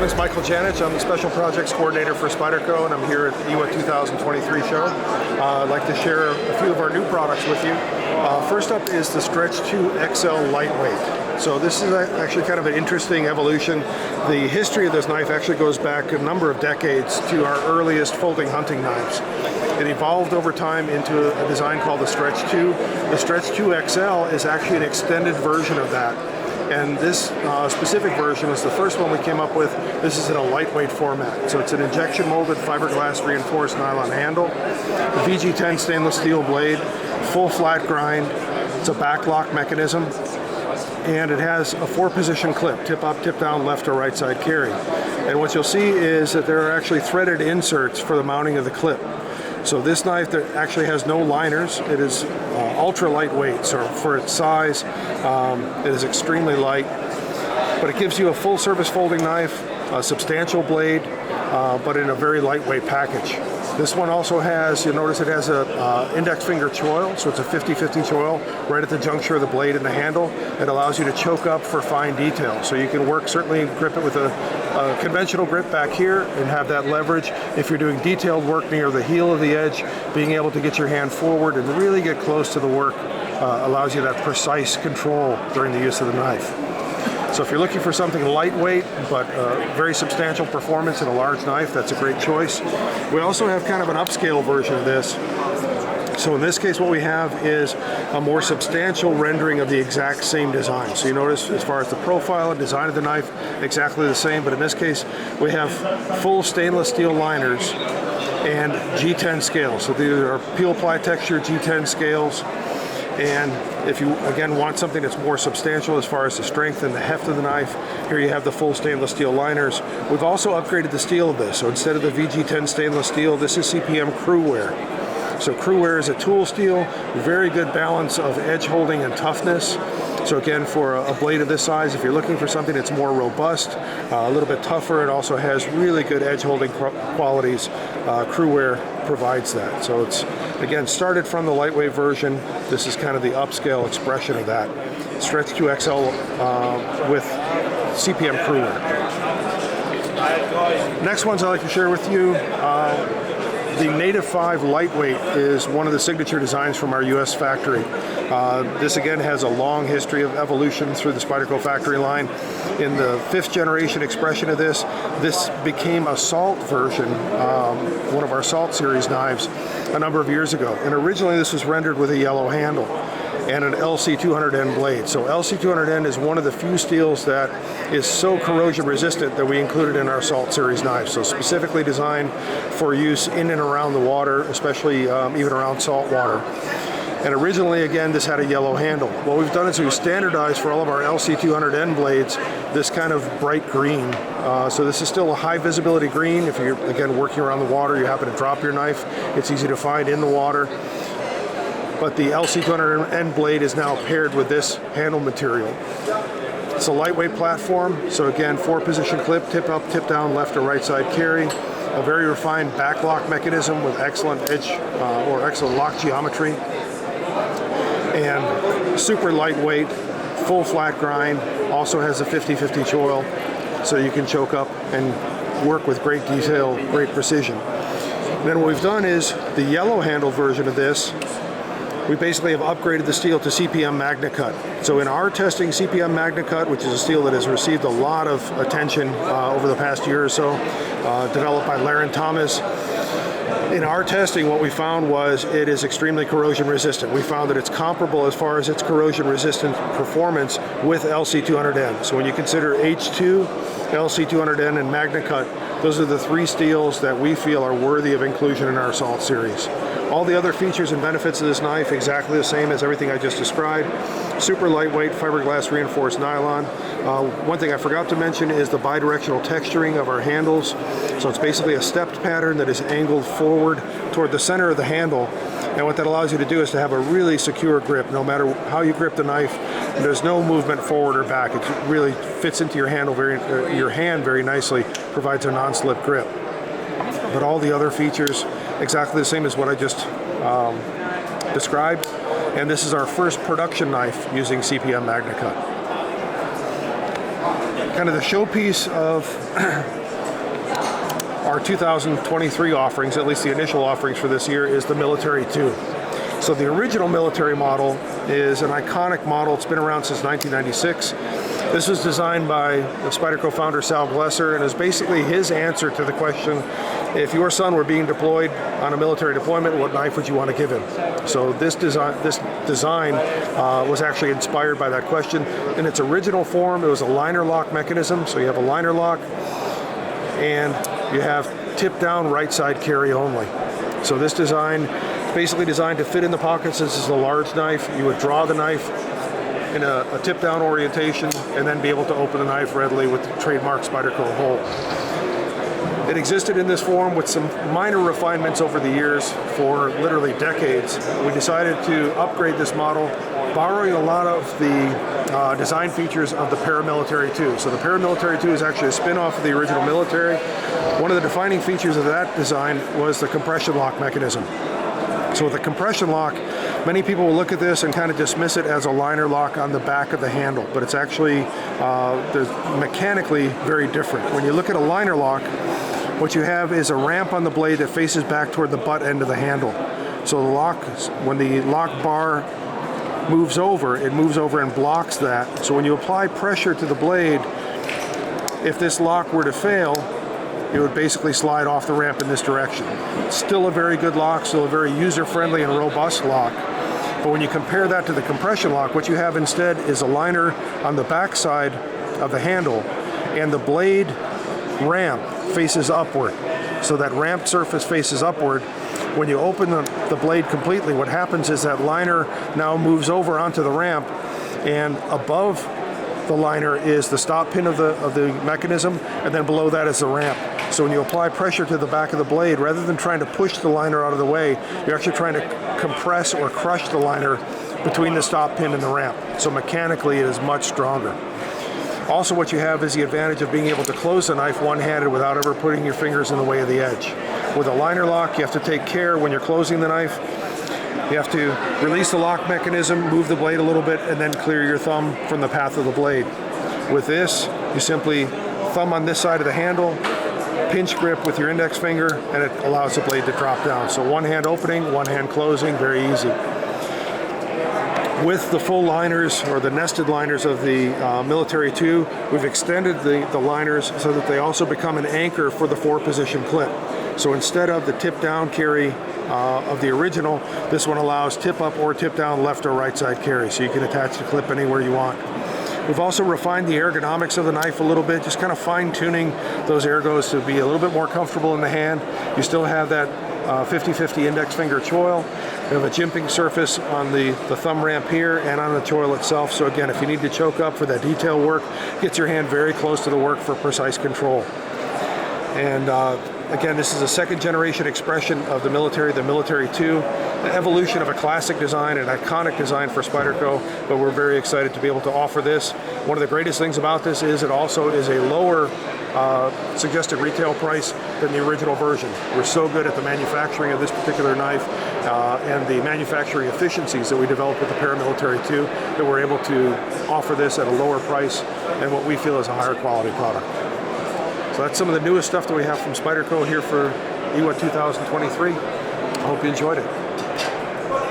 name is Michael Janich. I'm the Special Projects Coordinator for Spyderco, and I'm here at the IWA 2023 show. I'd like to share a few of our new products with you. First up is the Stretch 2 XL Lightweight. So this is actually kind of an interesting evolution. The history of this knife actually goes back a number of decades to our earliest folding hunting knives. It evolved over time into a design called the Stretch 2. The Stretch 2 XL is actually an extended version of that. And this specific version was the first one we came up with. This is in a lightweight format. So it's an injection molded fiberglass reinforced nylon handle, a VG10 stainless steel blade, full flat grind. It's a backlock mechanism, and it has a 4-position clip, tip up, tip down, left or right side carry. And what you'll see is that there are actually threaded inserts for the mounting of the clip. So this knife that actually has no liners. It is ultra lightweight, so for its size, it is extremely light. But it gives you a full service folding knife, a substantial blade, but in a very lightweight package. This one also has, you'll notice it has a index finger choil, so it's a 50-50 choil right at the juncture of the blade and the handle. It allows you to choke up for fine detail. So you can certainly grip it with a conventional grip back here and have that leverage. If you're doing detailed work near the heel of the edge, being able to get your hand forward and really get close to the work allows you that precise control during the use of the knife. So if you're looking for something lightweight but very substantial performance in a large knife, that's a great choice. We also have kind of an upscale version of this. So in this case what we have is a more substantial rendering of the exact same design. So you notice as far as the profile and design of the knife, exactly the same, but in this case we have full stainless steel liners and G10 scales. So these are peel ply texture G10 scales. And if you, again, want something that's more substantial as far as the strength and the heft of the knife, here you have the full stainless steel liners. We've also upgraded the steel of this. So instead of the VG10 stainless steel, this is CPM Crew Wear. So Crew Wear is a tool steel, very good balance of edge holding and toughness. So again, for a blade of this size, if you're looking for something that's more robust, a little bit tougher, it also has really good edge holding qualities. Crew Wear provides that. So it's, again, started from the lightweight version. This is kind of the upscale expression of that. Stretch 2 XL with CPM Crew Wear. Next ones I'd like to share with you. The Native 5 Lightweight is one of the signature designs from our US factory. This again has a long history of evolution through the Spyderco factory line. In the 5th generation expression of this became a salt version, one of our salt series knives, a number of years ago. And originally this was rendered with a yellow handle and an LC200N blade. So LC200N is one of the few steels that is so corrosion resistant that we included in our Salt Series knives. So specifically designed for use in and around the water, especially even around salt water. And originally, again, this had a yellow handle. What we've done is we've standardized for all of our LC200N blades this kind of bright green. So this is still a high visibility green. If you're, again, working around the water, you happen to drop your knife, it's easy to find in the water. But the LC200N blade is now paired with this handle material. It's a lightweight platform, so again, 4-position clip, tip up, tip down, left or right side carry. A very refined backlock mechanism with excellent edge or excellent lock geometry. And super lightweight, full flat grind, also has a 50-50 choil, so you can choke up and work with great detail, great precision. And then what we've done is the yellow handle version of this, we basically have upgraded the steel to CPM MagnaCut. So in our testing, CPM MagnaCut, which is a steel that has received a lot of attention over the past year or so, developed by Laren Thomas. In our testing, what we found was it is extremely corrosion resistant. We found that it's comparable as far as its corrosion resistant performance with LC200N. So when you consider H2, LC200N, and MagnaCut, those are the 3 steels that we feel are worthy of inclusion in our Salt series. All the other features and benefits of this knife exactly the same as everything I just described. Super lightweight fiberglass reinforced nylon. One thing I forgot to mention is the bidirectional texturing of our handles. So it's basically a stepped pattern that is angled forward toward the center of the handle. And what that allows you to do is to have a really secure grip. No matter how you grip the knife, there's no movement forward or back. It really fits into your hand very nicely, provides a non-slip grip. But all the other features exactly the same as what I just described. And this is our first production knife using CPM MagnaCut. Kind of the showpiece of our 2023 offerings, at least the initial offerings for this year, is the Military 2. So the original Military model is an iconic model. It's been around since 1996. This was designed by the Spyderco founder Sal Glesser, and is basically his answer to the question, if your son were being deployed on a military deployment, what knife would you want to give him? So this design was actually inspired by that question. In its original form, it was a liner lock mechanism. So you have a liner lock, and you have tip down right side carry only. So this design is basically designed to fit in the pockets. This is a large knife. You would draw the knife in a tip down orientation and then be able to open the knife readily with the trademark Spyderco hole. It existed in this form with some minor refinements over the years for literally decades. We decided to upgrade this model, borrowing a lot of the design features of the Paramilitary 2. So the Paramilitary 2 is actually a spin-off of the original Military. One of the defining features of that design was the compression lock mechanism. So with the compression lock, many people will look at this and kind of dismiss it as a liner lock on the back of the handle, but it's actually mechanically very different. When you look at a liner lock, what you have is a ramp on the blade that faces back toward the butt end of the handle. So the lock, when the lock bar moves over, it moves over and blocks that. So when you apply pressure to the blade, if this lock were to fail, it would basically slide off the ramp in this direction. Still a very good lock, still a very user-friendly and robust lock. But when you compare that to the compression lock, what you have instead is a liner on the back side of the handle, and the blade ramp faces upward. So that ramp surface faces upward. When you open the blade completely, what happens is that liner now moves over onto the ramp, and above the liner is the stop pin of the mechanism, and then below that is the ramp. So when you apply pressure to the back of the blade, rather than trying to push the liner out of the way, you're actually trying to compress or crush the liner between the stop pin and the ramp. So mechanically it is much stronger. Also, what you have is the advantage of being able to close the knife one-handed without ever putting your fingers in the way of the edge. With a liner lock, you have to take care when you're closing the knife. You have to release the lock mechanism, move the blade a little bit, and then clear your thumb from the path of the blade. With this, you simply thumb on this side of the handle, pinch grip with your index finger, and it allows the blade to drop down. So one hand opening, one hand closing, very easy. With the full liners, or the nested liners of the Military 2, we've extended the liners so that they also become an anchor for the 4-position clip. So instead of the tip down carry of the original, this one allows tip up or tip down left or right side carry, so you can attach the clip anywhere you want. We've also refined the ergonomics of the knife a little bit, just kind of fine-tuning those ergos to be a little bit more comfortable in the hand. You still have that 50-50 index finger choil. We have a jimping surface on the thumb ramp here and on the choil itself. So again, if you need to choke up for that detail work, gets your hand very close to the work for precise control. And again, this is a second-generation expression of the Military 2, the evolution of a classic design, an iconic design for Spyderco, but we're very excited to be able to offer this. One of the greatest things about this is it also is a lower suggested retail price than the original version. We're so good at the manufacturing of this particular knife and the manufacturing efficiencies that we developed with the Paramilitary 2 that we're able to offer this at a lower price and what we feel is a higher quality product. So that's some of the newest stuff that we have from Spyderco here for IWA 2023. I hope you enjoyed it.